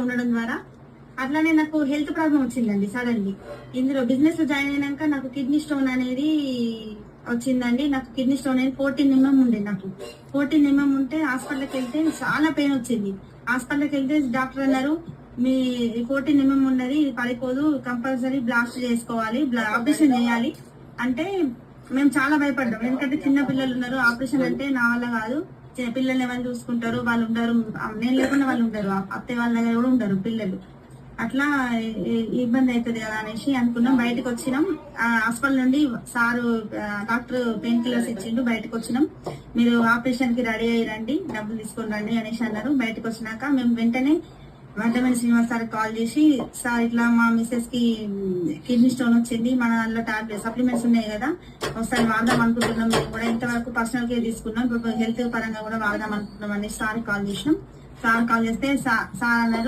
ఉండడం ద్వారా అట్లానే నాకు హెల్త్ ప్రాబ్లం వచ్చిందండి సడన్లీ. ఇందులో బిజినెస్ జాయిన్ అయినాక నాకు కిడ్నీ స్టోన్ అనేది వచ్చిందండి. నాకు కిడ్నీ స్టోన్ అనేది 14 mm ఉండే. నాకు 14 mm ఉంటే హాస్పిటల్కి వెళ్తే చాలా పెయిన్ వచ్చింది. హాస్పిటల్కి వెళ్తే డాక్టర్ అన్నారు, మీ 14 mm ఉన్నది, ఇది పడిపోదు, కంపల్సరీ బ్లాస్ట్ చేసుకోవాలి, ఆపరేషన్ చేయాలి అంటే మేము చాలా భయపడ్డాం. ఎందుకంటే చిన్న పిల్లలు ఉన్నారు, ఆపరేషన్ అంటే నా వల్ల కాదు, చిన్న పిల్లల్ని ఎవరు చూసుకుంటారు, వాళ్ళు ఉండరు, నేను లేకుండా వాళ్ళు ఉండరు, అత్తయ్య వాళ్ళ దగ్గర కూడా ఉండరు పిల్లలు, అట్లా ఇబ్బంది అవుతుంది కదా అనేసి అనుకున్నాం. బయటకు వచ్చినాం హాస్పిటల్ నుండి. సారు డాక్టర్ పెయిన్ కిల్లర్స్ ఇచ్చిండు. బయటకు వచ్చినాం, మీరు ఆపరేషన్ కి రెడీ అయ్యి రండి, డబ్బులు తీసుకొని రండి అనేసి అన్నారు. బయటకు వచ్చినాక మేము వెంటనే వడ్డమని శ్రీనివాస్ సార్ కాల్ చేసి, సార్ ఇట్లా మా మిస్సెస్ కి కిడ్నీ స్టోన్ వచ్చింది, మన దాంట్లో టాబ్లెట్ సప్లిమెంట్స్ ఉన్నాయి కదా, ఒకసారి వాడదాం అనుకుంటున్నాం, మేము కూడా ఇంతవరకు పర్సనల్ కేర్ తీసుకున్నాం, ఇప్పుడు హెల్త్ పరంగా కూడా వాడదాం అనుకుంటున్నాం అనేసి సార్ కాల్ చేసినాం. సార్ కాల్ చేస్తే సార్ అన్నారు,